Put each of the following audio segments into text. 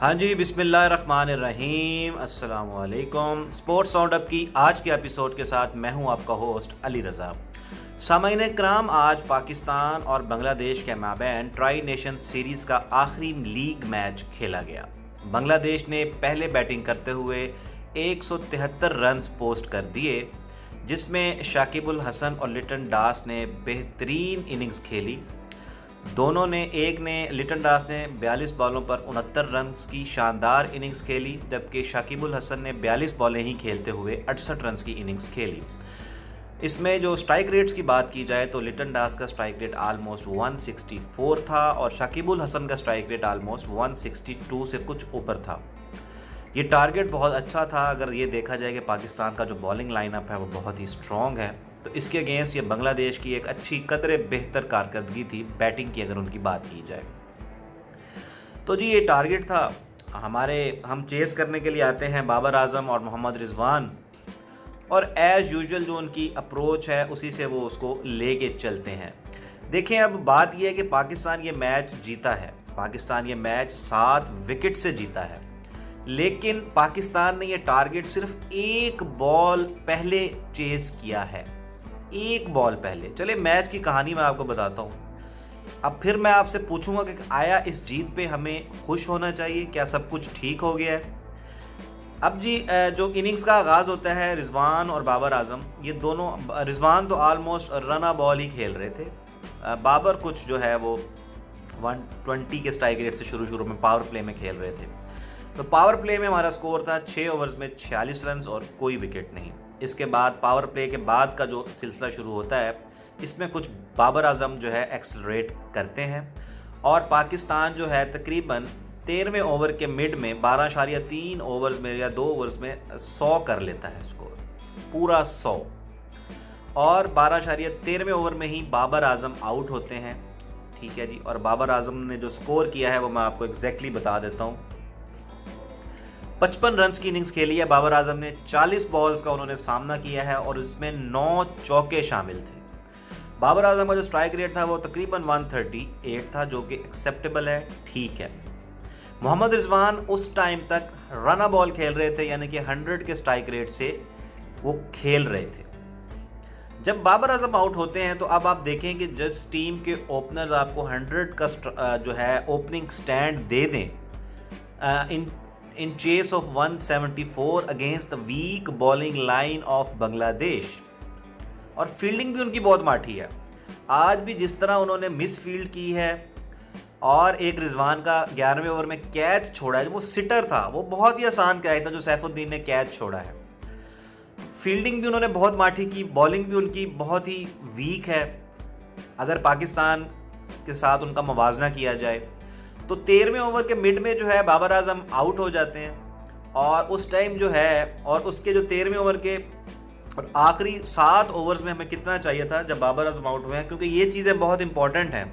हाँ जी, बिस्मिल्लाहिर्रहमानिर्रहीम, अस्सलाम वालेकुम। स्पोर्ट्स राउंड अप की आज के एपिसोड के साथ मैं हूं आपका होस्ट अली रज़ा। सामाईन कराम, आज पाकिस्तान और बांग्लादेश के माबैन ट्राई नेशन सीरीज़ का आखिरी लीग मैच खेला गया। बांग्लादेश ने पहले बैटिंग करते हुए 173 रन्स पोस्ट कर दिए, जिसमें शाकिबुल हसन और लिटन दास ने बेहतरीन इनिंग्स खेली। एक ने लिटन दास ने 42 बॉलों पर 69 रन्स की शानदार इनिंग्स खेली, जबकि शाकिबुल हसन ने 42 बॉलें ही खेलते हुए 68 रन्स की इनिंग्स खेली। इसमें जो स्ट्राइक रेट्स की बात की जाए तो लिटन दास का स्ट्राइक रेट आलमोस्ट 164 था और शाकिबुल हसन का स्ट्राइक रेट आलमोस्ट 162 से कुछ ऊपर था। ये टारगेट बहुत अच्छा था अगर ये देखा जाए कि पाकिस्तान का जो बॉलिंग लाइनअप है वो बहुत ही स्ट्रॉन्ग है, तो इसके अगेंस्ट ये बांग्लादेश की एक अच्छी कदरे बेहतर कारकर्दगी थी बैटिंग की अगर उनकी बात की जाए तो। जी ये टारगेट था हम चेस करने के लिए आते हैं बाबर आजम और मोहम्मद रिजवान, और एज यूजुअल जो उनकी अप्रोच है उसी से वो उसको लेके चलते हैं। देखें, अब बात यह है कि पाकिस्तान ये मैच जीता है, पाकिस्तान ये मैच 7 विकेट से जीता है, लेकिन पाकिस्तान ने ये टारगेट सिर्फ एक बॉल पहले चेस किया है, एक बॉल पहले। चले मैच की कहानी मैं आपको बताता हूँ। अब फिर मैं आपसे पूछूंगा कि आया इस जीत पे हमें खुश होना चाहिए, क्या सब कुछ ठीक हो गया है? अब जी जो इनिंग्स का आगाज होता है, रिजवान और बाबर आजम ये दोनों, रिजवान तो ऑलमोस्ट रना बॉल ही खेल रहे थे, बाबर कुछ जो है वो 120 के स्ट्राइक रेट से शुरू में पावर प्ले में खेल रहे थे। तो पावर प्ले में हमारा स्कोर था 6 ओवर्स में 46 रन और कोई विकेट नहीं। इसके बाद पावर प्ले के बाद का जो सिलसिला शुरू होता है, इसमें कुछ बाबर आजम जो है एक्सलरेट करते हैं और पाकिस्तान जो है तकरीबन 13वें ओवर के मिड में 12.3 ओवर्स में या 2 ओवर्स में 100 कर लेता है स्कोर, पूरा 100। और 12.13वें ओवर में ही बाबर आजम आउट होते हैं। ठीक है जी, और बाबर आजम ने जो स्कोर किया है वो मैं आपको एग्जैक्टली बता देता हूँ। 55 रन्स की इनिंग्स खेली है बाबर आजम ने, 40 बॉल्स का उन्होंने सामना किया है और इसमें 9 चौके शामिल थे। बाबर आजम का जो स्ट्राइक रेट था वो तकरीबन 138 था, जो कि एक्सेप्टेबल है, ठीक है। मोहम्मद रिजवान उस टाइम तक रना बॉल खेल रहे थे, यानी कि 100 के स्ट्राइक रेट से वो खेल रहे थे। जब बाबर आजम आउट होते हैं तो अब आप देखें कि जिस टीम के ओपनर्स आपको 100 का जो है ओपनिंग स्टैंड दे दें in chase of 174 against the weak bowling line of Bangladesh, और फील्डिंग भी उनकी बहुत माठी है। आज भी जिस तरह उन्होंने मिस फील्ड की है और एक रिजवान का 11वें ओवर में कैच छोड़ा है, वो सिटर था, वो बहुत ही आसान कैच था जो सैफुद्दीन ने कैच छोड़ा है। फील्डिंग भी उन्होंने बहुत माठी की, बॉलिंग भी उनकी बहुत ही वीक है अगर पाकिस्तान के साथ उनका मुवाजना किया जाए तो। 13वें ओवर के मिड में जो है बाबर आजम आउट हो जाते हैं और उस टाइम जो है, और उसके जो 13वें ओवर के और आखिरी 7 ओवर्स में हमें कितना चाहिए था जब बाबर आजम आउट हुए हैं, क्योंकि ये चीज़ें बहुत इंपॉर्टेंट हैं,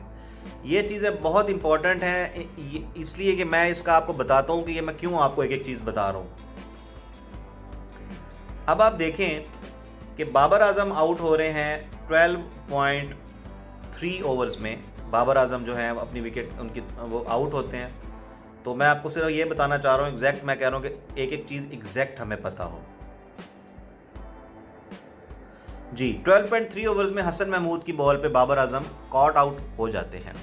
ये चीज़ें बहुत इंपॉर्टेंट हैं, इसलिए कि मैं इसका आपको बताता हूँ कि ये मैं क्यों आपको एक एक चीज़ बता रहा हूँ। अब आप देखें कि बाबर आजम आउट हो रहे हैं 12.3 ओवर्स में, बाबर आजम जो है अपनी विकेट उनकी वो आउट होते हैं। तो मैं आपको सिर्फ ये बताना चाह रहा हूँ, एग्जैक्ट मैं कह रहा हूँ कि एक एक चीज़ एग्जैक्ट हमें पता हो। जी 12.3 ओवर्स में हसन महमूद की बॉल पे बाबर आजम कॉट आउट हो जाते हैं।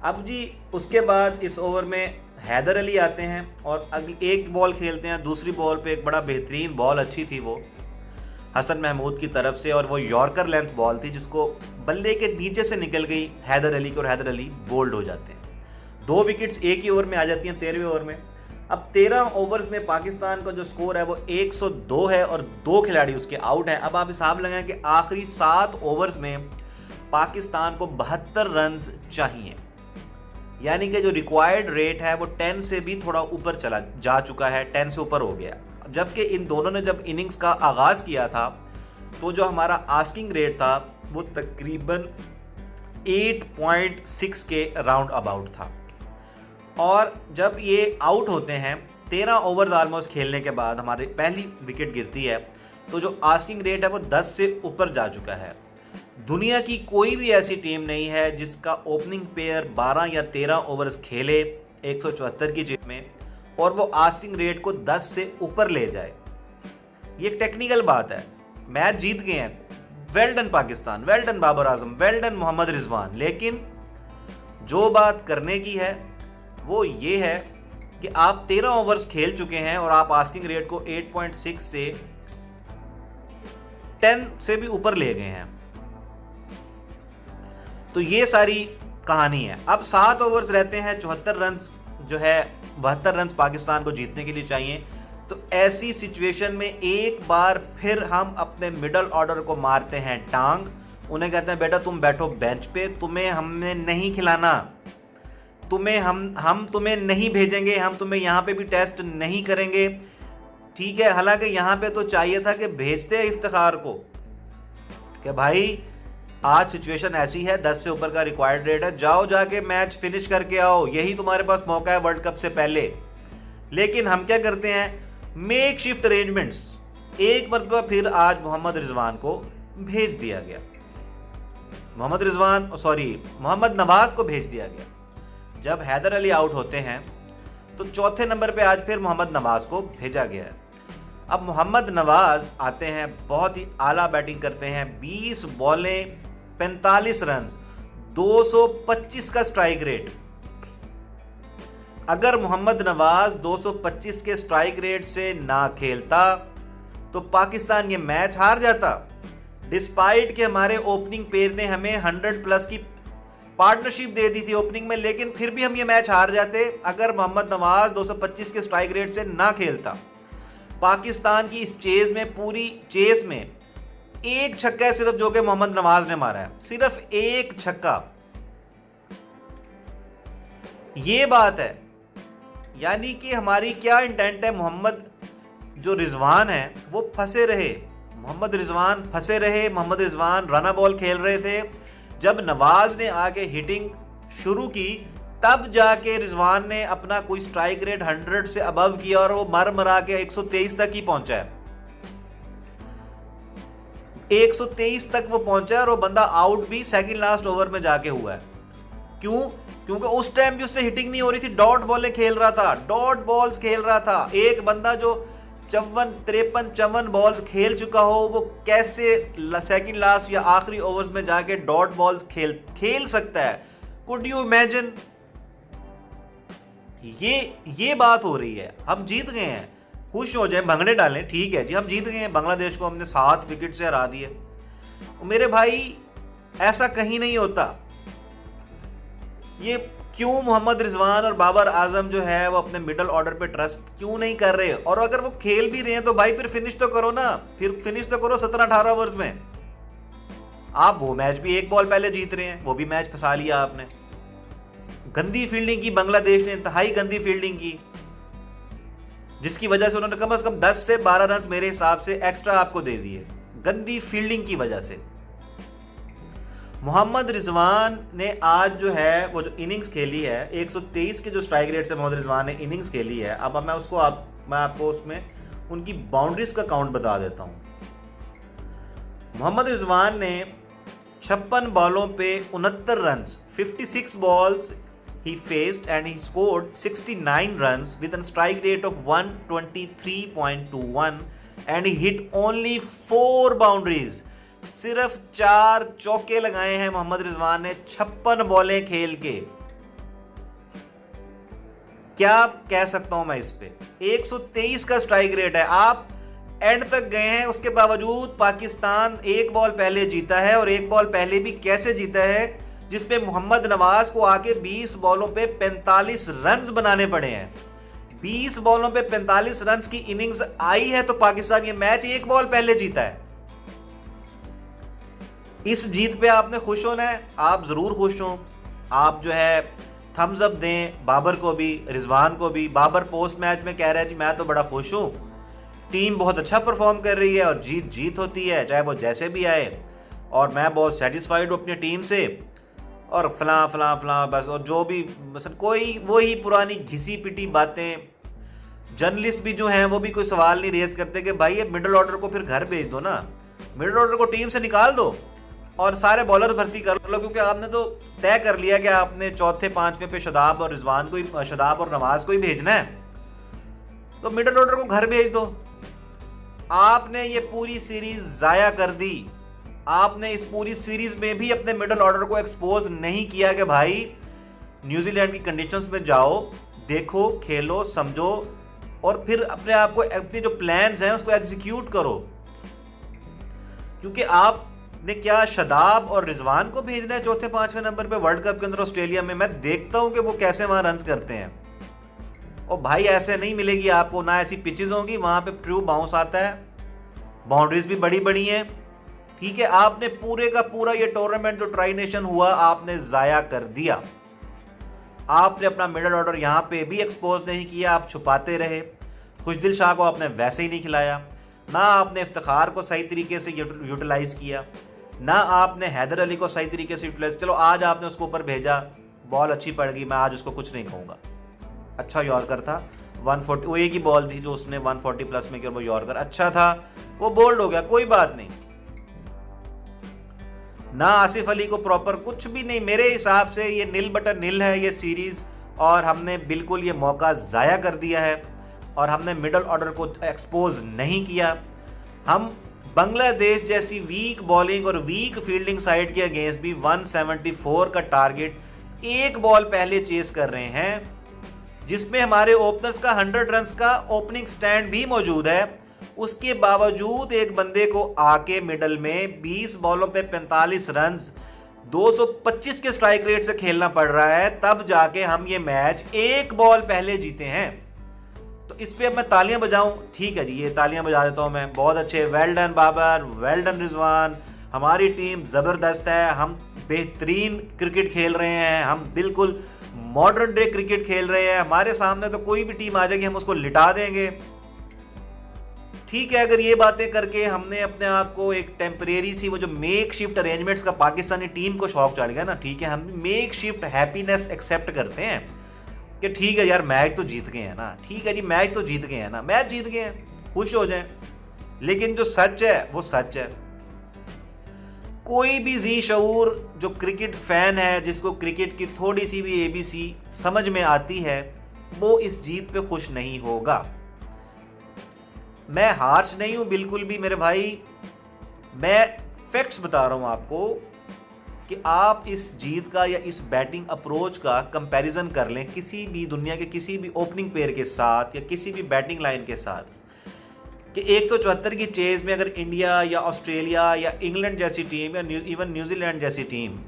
अब जी उसके बाद इस ओवर में हैदर अली आते हैं और अगली एक बॉल खेलते हैं, दूसरी बॉल पे एक बड़ा बेहतरीन बॉल अच्छी थी वो हसन महमूद की तरफ से, और वो यॉर्कर लेंथ बॉल थी जिसको बल्ले के नीचे से निकल गई हैदर अली की, और हैदर अली बोल्ड हो जाते हैं। 2 विकेट्स एक ही ओवर में आ जाती हैं 13वें ओवर में। अब 13 ओवर्स में पाकिस्तान का जो स्कोर है वो 102 है और 2 खिलाड़ी उसके आउट हैं। अब आप हिसाब लगाएं कि आखिरी 7 ओवर्स में पाकिस्तान को 72 रन चाहिए, यानी कि जो रिक्वायर्ड रेट है वो 10 से भी थोड़ा ऊपर चला जा चुका है, 10 से ऊपर हो गया। जबकि इन दोनों ने जब इनिंग्स का आगाज किया था तो जो हमारा आस्किंग रेट था वो तकरीबन 8.6 के राउंड अबाउट था, और जब ये आउट होते हैं 13 ओवर्स ऑलमोस्ट खेलने के बाद हमारी पहली विकेट गिरती है, तो जो आस्किंग रेट है वो 10 से ऊपर जा चुका है। दुनिया की कोई भी ऐसी टीम नहीं है जिसका ओपनिंग पेयर 12 या 13 ओवर्स खेले 174 की जीत में और वो आस्किंग रेट को 10 से ऊपर ले जाए। ये एक टेक्निकल बात है। मैच जीत गए हैं, well done Pakistan, well done Babar Azam, well done Mohammad Rizwan. लेकिन जो बात करने की है वो ये है कि आप 13 ओवर्स खेल चुके हैं और आप आस्किंग रेट को 8.6 से 10 से भी ऊपर ले गए हैं। तो ये सारी कहानी है। अब 7 ओवर्स रहते हैं, 74 रन जो है 72 रन पाकिस्तान को जीतने के लिए चाहिए। तो ऐसी सिचुएशन में एक बार फिर हम अपने मिडल ऑर्डर को मारते हैं टांग। उन्हें कहते हैं बेटा तुम बैठो बेंच पे, तुम्हें हमने नहीं खिलाना, तुम्हें हम तुम्हें नहीं भेजेंगे, हम तुम्हें यहाँ पे भी टेस्ट नहीं करेंगे, ठीक है। हालांकि यहाँ पे तो चाहिए था कि भेजते इफ्तिखार को कि भाई आज सिचुएशन ऐसी है, 10 से ऊपर का रिक्वायर्ड रेट है, जाओ जाके मैच फिनिश करके आओ, यही तुम्हारे पास मौका है वर्ल्ड कप से पहले। लेकिन हम क्या करते हैं, मेक शिफ्ट अरेंजमेंट्स। एक मरतबा फिर आज मोहम्मद रिजवान को भेज दिया गया, मोहम्मद नवाज को भेज दिया गया। जब हैदर अली आउट होते हैं तो चौथे नंबर पे आज फिर मोहम्मद नवाज को भेजा गया है। अब मोहम्मद नवाज आते हैं, बहुत ही आला बैटिंग करते हैं, 20 बॉलें 45 रन, 225 का स्ट्राइक रेट। अगर मोहम्मद नवाज 225 के स्ट्राइक रेट से ना खेलता तो पाकिस्तान ये मैच हार जाता। डिस्पाइट कि हमारे ओपनिंग पेयर ने हमें 100 प्लस की पार्टनरशिप दे दी थी ओपनिंग में, लेकिन फिर भी हम ये मैच हार जाते अगर मोहम्मद नवाज 225 के स्ट्राइक रेट से ना खेलता। पाकिस्तान की इस चेज में, पूरी चेज में एक छक्का है सिर्फ जो कि मोहम्मद नवाज ने मारा है, सिर्फ एक छक्का। ये बात है, यानी कि हमारी क्या इंटेंट है, मोहम्मद जो रिजवान है वो फंसे रहे, मोहम्मद रिजवान फंसे रहे। मोहम्मद रिजवान रना बॉल खेल रहे थे। जब नवाज ने आगे हिटिंग शुरू की तब जाके रिजवान ने अपना कोई स्ट्राइक रेट 100 से अबव किया और वो मरा के 123 तक ही पहुंचा है। 123 तक वो पहुंचा और वो बंदा आउट भी सेकंड लास्ट ओवर में जाके हुआ है। क्यों? क्योंकि उस टाइम भी उससे हिटिंग नहीं हो रही थी, डॉट बॉलें खेल रहा था, डॉट बॉल्स खेल रहा था। एक बंदा जो 54 बॉल्स खेल चुका हो वो कैसे सेकंड लास्ट या आखिरी ओवर्स में जाके डॉट बॉल्स खेल सकता है? Could you imagine? ये बात हो रही है। हम जीत गए हैं, खुश हो जाए, भंगड़े डालें, ठीक है जी, हम जीत गए हैं, बांग्लादेश को हमने 7 विकेट से हरा दिए। मेरे भाई ऐसा कहीं नहीं होता। ये क्यों मोहम्मद रिजवान और बाबर आजम जो है वो अपने मिडल ऑर्डर पे ट्रस्ट क्यों नहीं कर रहे? और अगर वो खेल भी रहे हैं तो भाई फिर फिनिश तो करो ना, फिर फिनिश तो करो 17-18 ओवर्स में। आप वो मैच भी एक बॉल पहले जीत रहे हैं, वो भी मैच फंसा लिया आपने। गंदी फील्डिंग की बांग्लादेश ने, इंतहाई गंदी फील्डिंग की, जिसकी वजह से उन्होंने कम से कम 10 से 12 रन मेरे हिसाब से एक्स्ट्रा आपको दे दिए, गंदी फील्डिंग की वजह से। मोहम्मद रिजवान ने आज जो है वो जो इनिंग्स खेली है, 123 के जो स्ट्राइक रेट से मोहम्मद रिजवान ने इनिंग्स खेली है। अब मैं आपको उसमें उनकी बाउंड्रीज का काउंट बता देता हूं। मोहम्मद रिजवान ने 56 बॉलों पे 69 run, 56 balls he faced and he scored 69 runs with a strike rate of 123.21 and he hit only 4 boundaries. सिर्फ 4 चौके लगाए हैं मोहम्मद रिजवान ने 56 बॉलें खेल के। क्या कह सकता हूं मैं इस पे? 123 का स्ट्राइक रेट है, आप एंड तक गए हैं, उसके बावजूद पाकिस्तान एक बॉल पहले जीता है। और एक बॉल पहले भी कैसे जीता है? जिसपे मोहम्मद नवाज को आके 20 बॉलों पे 45 रन बनाने पड़े हैं। 20 बॉलों पे 45 रन की इनिंग्स आई है तो पाकिस्तान ये मैच एक बॉल पहले जीता है। इस जीत पे आपने खुश होना है, आप जरूर खुश हो। आप जो है थम्स अप दें बाबर को भी, रिजवान को भी। बाबर पोस्ट मैच में कह रहा है जी मैं तो बड़ा खुश हूं, टीम बहुत अच्छा परफॉर्म कर रही है और जीत होती है चाहे वो जैसे भी आए, और मैं बहुत सेटिस्फाइड हूं अपनी टीम से, और फलां फलां फलां बस। और जो भी बस कोई वही पुरानी घिसी पिटी बातें। जर्नलिस्ट भी जो हैं वो भी कोई सवाल नहीं रेज करते कि भाई ये मिडिल ऑर्डर को फिर घर भेज दो ना, मिडिल ऑर्डर को टीम से निकाल दो और सारे बॉलर भर्ती कर लो, क्योंकि आपने तो तय कर लिया कि आपने चौथे 5वें पे शदाब और रिजवान को ही, शदाब और नवाज को ही भेजना है। तो मिडिल ऑर्डर को घर भेज दो। आपने ये पूरी सीरीज जाया कर दी। आपने इस पूरी सीरीज में भी अपने मिडिल ऑर्डर को एक्सपोज नहीं किया कि भाई न्यूजीलैंड की कंडीशंस में जाओ, देखो, खेलो, समझो और फिर अपने आप को, अपने जो प्लान्स हैं उसको एग्जीक्यूट करो। क्योंकि आपने क्या शादाब और रिजवान को भेजना है चौथे पांचवें नंबर पे वर्ल्ड कप के अंदर ऑस्ट्रेलिया में? मैं देखता हूं कि वो कैसे वहां रन करते हैं। और भाई ऐसे नहीं मिलेगी आपको, ना ऐसी पिचेस होंगी, वहां पे ट्रू बाउंस आता है, बाउंड्रीज भी बड़ी बड़ी हैं। ठीक है, आपने पूरे का पूरा ये टूर्नामेंट जो ट्राई नेशन हुआ आपने जाया कर दिया। आपने अपना मिडिल ऑर्डर यहां पे भी एक्सपोज नहीं किया, आप छुपाते रहे। खुशदिल शाह को आपने वैसे ही नहीं खिलाया, ना आपने इफ्तिखार को सही तरीके से यूटिलाइज किया, ना आपने हैदर अली को सही तरीके से यूटिलाइज। चलो आज आपने उसको ऊपर भेजा, बॉल अच्छी पड़ गई, मैं आज उसको कुछ नहीं कहूंगा, अच्छा यॉर्कर था 140, वो एक ही बॉल थी जो उसने 140 प्लस में किया, वो यॉर्कर अच्छा था, वो बोल्ड हो गया, कोई बात नहीं। ना आसिफ अली को प्रॉपर कुछ भी नहीं। मेरे हिसाब से ये नील बटन नील है ये सीरीज, और हमने बिल्कुल ये मौका जाया कर दिया है और हमने मिडिल ऑर्डर को एक्सपोज नहीं किया। हम बांग्लादेश जैसी वीक बॉलिंग और वीक फील्डिंग साइड के अगेंस्ट भी 174 का टारगेट एक बॉल पहले चेस कर रहे हैं, जिसमें हमारे ओपनर्स का 100 रन का ओपनिंग स्टैंड भी मौजूद है। उसके बावजूद एक बंदे को आके मिडल में 20 बॉलों पे 45 रन 225 के स्ट्राइक रेट से खेलना पड़ रहा है, तब जाके हम ये मैच एक बॉल पहले जीते हैं। तो इस पे अब मैं तालियां बजाऊं? ठीक है जी, ये तालियां बजा देता हूं मैं, बहुत अच्छे, well done Babar, well done Rizwan, हमारी टीम जबरदस्त है, हम बेहतरीन क्रिकेट खेल रहे हैं, हम बिल्कुल मॉडर्न डे क्रिकेट खेल रहे हैं, हमारे सामने तो कोई भी टीम आ जाएगी हम उसको लिटा देंगे। ठीक है, अगर ये बातें करके हमने अपने आप को एक टेम्परेरी सी वो जो मेक शिफ्ट अरेंजमेंट्स का पाकिस्तानी टीम को शौक चढ़ गया ना, ठीक है, हम मेक शिफ्ट हैप्पीनेस एक्सेप्ट करते हैं कि ठीक है यार मैच तो जीत गए हैं ना, ठीक है जी मैच तो जीत गए हैं ना, मैच जीत गए हैं, खुश हो जाएं। लेकिन जो सच है वो सच है। कोई भी जी शऊर जो क्रिकेट फैन है, जिसको क्रिकेट की थोड़ी सी भी एबीसी समझ में आती है, वो इस जीत पे खुश नहीं होगा। मैं हार्श नहीं हूं बिल्कुल भी मेरे भाई, मैं फैक्ट्स बता रहा हूं आपको कि आप इस जीत का या इस बैटिंग अप्रोच का कंपैरिजन कर लें किसी भी दुनिया के किसी भी ओपनिंग पेयर के साथ या किसी भी बैटिंग लाइन के साथ, कि 174 की चेज में अगर इंडिया या ऑस्ट्रेलिया या इंग्लैंड जैसी टीम या इवन न्यूजीलैंड जैसी टीम,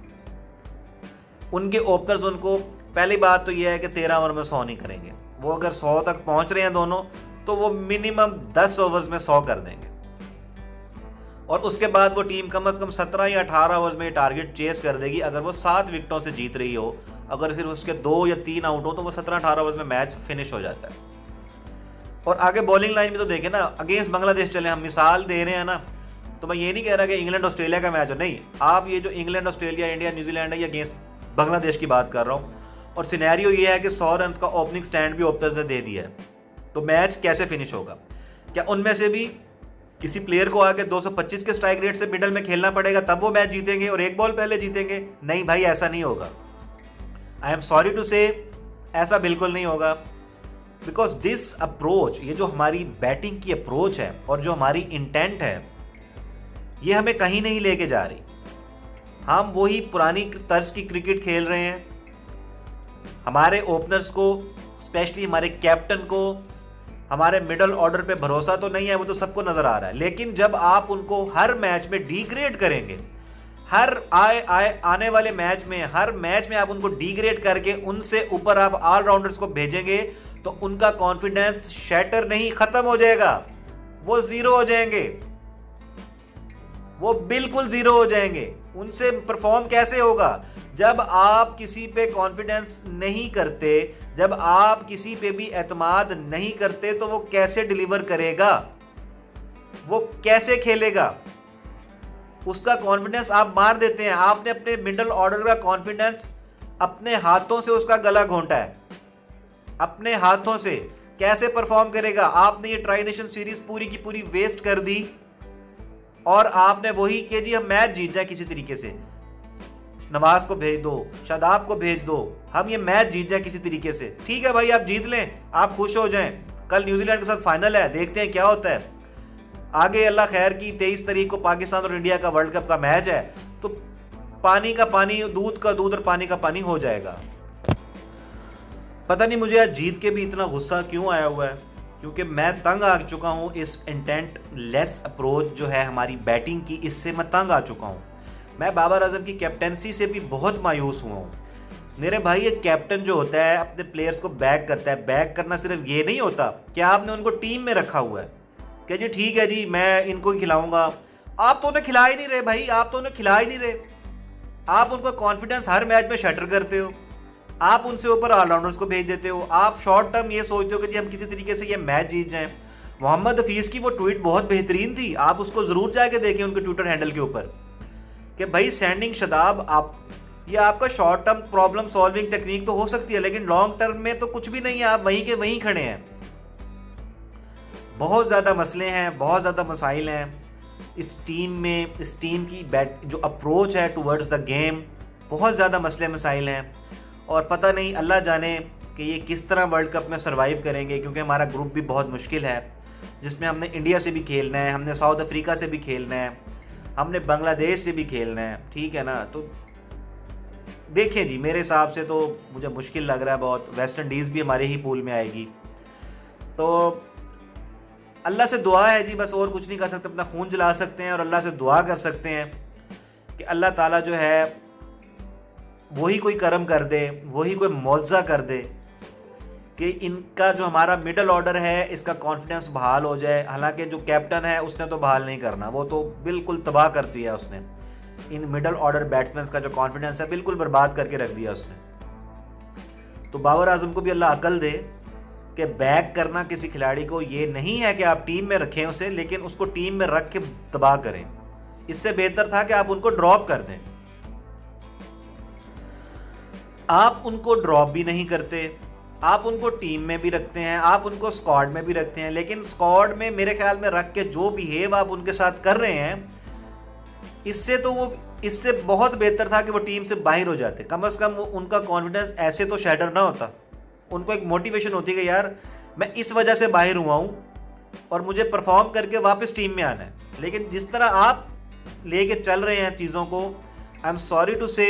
उनके ओपनर्स उनको, पहली बात तो यह है कि 13 ओवर में 100 नहीं करेंगे, वो अगर 100 तक पहुंच रहे हैं दोनों तो वो मिनिमम 10 ओवर्स में 100 कर देंगे, और उसके बाद वो टीम कम से कम 17 या 18 ओवर्स में टारगेट चेस कर देगी। अगर वो 7 विकेटों से जीत रही हो, अगर सिर्फ उसके 2 या 3 आउट हो, तो वो 17-18 ओवर्स में मैच फिनिश हो जाता है। और आगे बॉलिंग लाइन में तो देखें ना, अगेंस्ट बांग्लादेश चले, हम मिसाल दे रहे हैं ना, तो मैं ये नहीं कह रहा कि इंग्लैंड ऑस्ट्रेलिया का मैच हो, नहीं, आप ये जो इंग्लैंड ऑस्ट्रेलिया इंडिया न्यूजीलैंड है, ये अगेंस्ट बांग्लादेश की बात कर रहा हूँ, और सिनेरियो ये है कि 100 रन का ओपनिंग स्टैंड भी ओपनर्स ने दे दिया है, तो मैच कैसे फिनिश होगा? क्या उनमें से भी किसी प्लेयर को आके 225 के स्ट्राइक रेट से मिडल में खेलना पड़ेगा तब वो मैच जीतेंगे और एक बॉल पहले जीतेंगे? नहीं भाई, ऐसा नहीं होगा। आई एम सॉरी टू से, ऐसा बिल्कुल नहीं होगा। बिकॉज दिस अप्रोच, ये जो हमारी बैटिंग की अप्रोच है और जो हमारी इंटेंट है, ये हमें कहीं नहीं लेके जा रही। हम वही पुरानी तर्ज की क्रिकेट खेल रहे हैं। हमारे ओपनर्स को, स्पेशली हमारे कैप्टन को, हमारे मिडल ऑर्डर पे भरोसा तो नहीं है, वो तो सबको नजर आ रहा है। लेकिन जब आप उनको हर मैच में डिग्रेड करेंगे, आने वाले मैच में, हर मैच में आप उनको डिग्रेड करके उनसे ऊपर आप ऑलराउंडर्स को भेजेंगे, तो उनका कॉन्फिडेंस शैटर नहीं, खत्म हो जाएगा, वो जीरो हो जाएंगे, वो बिल्कुल जीरो हो जाएंगे। उनसे परफॉर्म कैसे होगा? जब आप किसी पे कॉन्फिडेंस नहीं करते, जब आप किसी पे भी एतमाद नहीं करते, तो वो कैसे डिलीवर करेगा, वो कैसे खेलेगा? उसका कॉन्फिडेंस आप मार देते हैं। आपने अपने मिडिल ऑर्डर का कॉन्फिडेंस अपने हाथों से उसका गला घोंटा है, अपने हाथों से। कैसे परफॉर्म करेगा? आपने ये ट्राई नेशन सीरीज पूरी की पूरी वेस्ट कर दी, और आपने वही कि जी हम मैच जीत जाए किसी तरीके से, नवाज को भेज दो, शादाब को भेज दो, हम ये मैच जीत जाए किसी तरीके से। ठीक है भाई, आप जीत लें, आप खुश हो जाएं, कल न्यूजीलैंड के साथ फाइनल है, देखते हैं क्या होता है आगे। अल्लाह खैर की 23 तारीख को पाकिस्तान और इंडिया का वर्ल्ड कप का मैच है, तो पानी का पानी, दूध का दूध और पानी का पानी हो जाएगा। पता नहीं मुझे आज जीत के भी इतना गुस्सा क्यों आया हुआ है, क्योंकि मैं तंग आ चुका हूँ इस इंटेंट लेस अप्रोच जो है हमारी बैटिंग की, इससे मैं तंग आ चुका हूँ। मैं बाबर आजम की कैप्टनसी से भी बहुत मायूस हुआ हूँ। मेरे भाई, एक कैप्टन जो होता है अपने प्लेयर्स को बैक करता है। बैक करना सिर्फ ये नहीं होता कि आपने उनको टीम में रखा हुआ है कि जी ठीक है जी मैं इनको ही खिलाऊंगा। आप तो उन्हें खिला ही नहीं रहे भाई, आप तो उन्हें खिला ही नहीं रहे। आप उनको कॉन्फिडेंस हर मैच में शटर करते हो, आप उनसे ऊपर ऑलराउंडर्स को भेज देते हो। आप शॉर्ट टर्म ये सोचते हो कि जी हम किसी तरीके से ये मैच जीत जाएं। मोहम्मद हफीज़ की वो ट्वीट बहुत बेहतरीन थी, आप उसको ज़रूर जाके देखें उनके ट्विटर हैंडल के ऊपर, कि भाई स्टैंडिंग शदाब, आप ये आपका short term problem solving technique तो हो सकती है, लेकिन लॉन्ग टर्म में तो कुछ भी नहीं है, आप वहीं के वहीं खड़े हैं। बहुत ज़्यादा मसले हैं, बहुत ज़्यादा मसाइल हैं इस टीम में। इस टीम की जो अप्रोच है टूवर्ड्स द गेम, बहुत ज़्यादा मसले मसाइल हैं, और पता नहीं अल्लाह जाने कि ये किस तरह वर्ल्ड कप में सर्वाइव करेंगे, क्योंकि हमारा ग्रुप भी बहुत मुश्किल है, जिसमें हमने इंडिया से भी खेलना है, हमने साउथ अफ्रीका से भी खेलना है, हमने बांग्लादेश से भी खेलना है, ठीक है ना। तो देखें जी, मेरे हिसाब से तो मुझे मुश्किल लग रहा है बहुत। वेस्ट इंडीज़ भी हमारे ही पूल में आएगी, तो अल्लाह से दुआ है जी, बस और कुछ नहीं कर सकते। अपना खून जला सकते हैं और अल्लाह से दुआ कर सकते हैं कि अल्लाह ताला जो है वही कोई करम कर दे, वही कोई मौजज़ा कर दे कि इनका जो हमारा मिडल ऑर्डर है इसका कॉन्फिडेंस बहाल हो जाए। हालांकि जो कैप्टन है उसने तो बहाल नहीं करना, वो तो बिल्कुल तबाह कर दिया उसने। इन मिडल ऑर्डर बैट्समैन का जो कॉन्फिडेंस है बिल्कुल बर्बाद करके रख दिया उसने। तो बाबर आजम को भी अल्लाह अकल दे कि बैक करना किसी खिलाड़ी को ये नहीं है कि आप टीम में रखें उसे, लेकिन उसको टीम में रख के तबाह करें। इससे बेहतर था कि आप उनको ड्रॉप कर दें। आप उनको ड्रॉप भी नहीं करते, आप उनको टीम में भी रखते हैं, आप उनको स्क्वाड में भी रखते हैं, लेकिन स्क्वाड में मेरे ख्याल में रख के जो बिहेव आप उनके साथ कर रहे हैं, इससे बहुत बेहतर था कि वो टीम से बाहर हो जाते। कम से कम उनका कॉन्फिडेंस ऐसे तो शैटर ना होता, उनको एक मोटिवेशन होती है कि यार मैं इस वजह से बाहर हुआ हूँ और मुझे परफॉर्म करके वापस टीम में आना है। लेकिन जिस तरह आप लेके चल रहे हैं चीज़ों को, आई एम सॉरी टू से,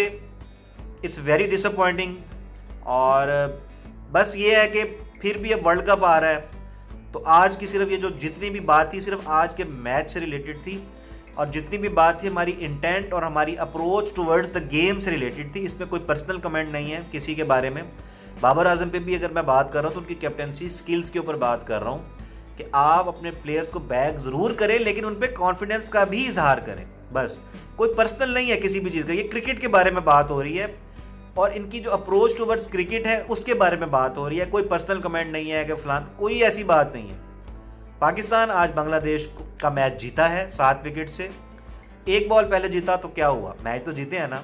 इट्स वेरी डिसअपॉइंटिंग। और बस ये है कि फिर भी अब वर्ल्ड कप आ रहा है, तो आज की सिर्फ ये जो जितनी भी बात थी सिर्फ आज के मैच से रिलेटेड थी, और जितनी भी बात थी हमारी इंटेंट और हमारी अप्रोच टुवर्ड्स द गेम से रिलेटेड थी। इसमें कोई पर्सनल कमेंट नहीं है किसी के बारे में। बाबर आजम पे भी अगर मैं बात कर रहा हूँ तो उनकी कैप्टनसी स्किल्स के ऊपर बात कर रहा हूँ कि आप अपने प्लेयर्स को बैक ज़रूर करें, लेकिन उन पर कॉन्फिडेंस का भी इजहार करें। बस कोई पर्सनल नहीं है किसी भी चीज़ का, ये क्रिकेट के बारे में बात हो रही है और इनकी जो अप्रोच टुवर्ड्स क्रिकेट है उसके बारे में बात हो रही है। कोई पर्सनल कमेंट नहीं है कि फलान, कोई ऐसी बात नहीं है। पाकिस्तान आज बांग्लादेश का मैच जीता है 7 विकेट से। एक बॉल पहले जीता तो क्या हुआ, मैच तो जीते हैं ना,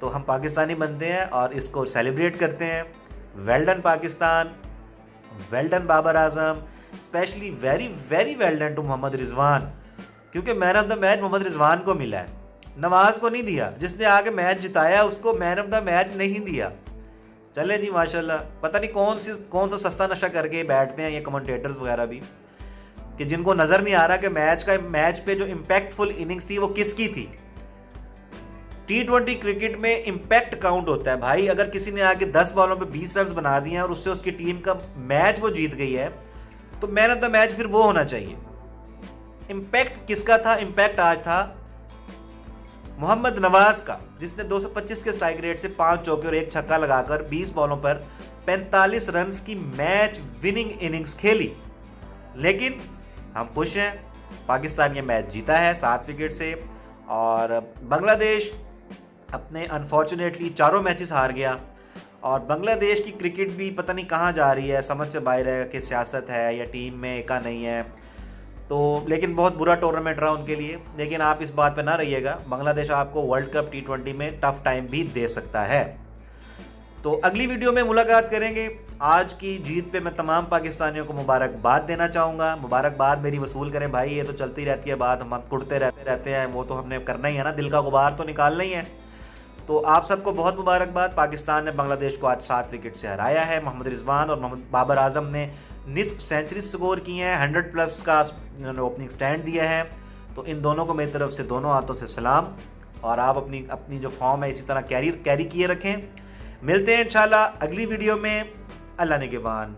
तो हम पाकिस्तानी बनते हैं और इसको सेलिब्रेट करते हैं। Well done Pakistan, well done Babar Azam, specially very very well done to Mohammad Rizwan, क्योंकि man of the match Mohammad Rizwan को मिला है, नवाज को नहीं दिया। जिसने आके मैच जिताया उसको मैन ऑफ द मैच नहीं दिया। चले जी माशाल्लाह। पता नहीं कौन सा सस्ता नशा करके बैठते हैं ये कमेंटेटर्स वगैरह भी, कि जिनको नज़र नहीं आ रहा कि मैच पे जो इम्पैक्टफुल इनिंग्स थी वो किसकी थी। T20 क्रिकेट में इम्पैक्ट काउंट होता है भाई। अगर किसी ने आके 10 बॉलों पे 20 रन बना दिए और उससे उसकी टीम का मैच वो जीत गई है, तो मैन ऑफ द मैच फिर वो होना चाहिए। इम्पैक्ट किसका था? इम्पैक्ट आज था मोहम्मद नवाज का, जिसने 225 के स्ट्राइक रेट से 5 चौके और 1 छक्का लगाकर 20 बॉलों पर 45 रन की मैच विनिंग इनिंग्स खेली। लेकिन हम खुश हैं, पाकिस्तान ये मैच जीता है 7 विकेट से, और बांग्लादेश अपने अनफॉर्चुनेटली चारों मैचेस हार गया। और बांग्लादेश की क्रिकेट भी पता नहीं कहाँ जा रही है, समझ से बाहर है कि सियासत है या टीम में एका नहीं है। तो लेकिन बहुत बुरा टूर्नामेंट रहा उनके लिए। लेकिन आप इस बात पे ना रहिएगा, बांग्लादेश आपको वर्ल्ड कप T20 में टफ टाइम भी दे सकता है। तो अगली वीडियो में मुलाकात करेंगे। आज की जीत पे मैं तमाम पाकिस्तानियों को मुबारकबाद देना चाहूँगा। मुबारकबाद मेरी वसूल करें भाई, ये तो चलती रहती है बात, हम कुड़ते रहते हैं, वो तो हमने करना ही है ना, दिल का गुबार तो निकालना ही है। तो आप सबको बहुत मुबारकबाद। पाकिस्तान ने बांग्लादेश को आज 7 विकेट से हराया है। मोहम्मद रिजवान और मोहम्मद बाबर आजम ने निस्फ सेंचुरी स्कोर की हैं, 100 प्लस का इन्होंने ओपनिंग स्टैंड दिया है। तो इन दोनों को मेरी तरफ से दोनों हाथों से सलाम, और आप अपनी अपनी जो फॉर्म है इसी तरह कैरी किए रखें। मिलते हैं इंशाल्लाह अगली वीडियो में। अल्लाह निगहबान।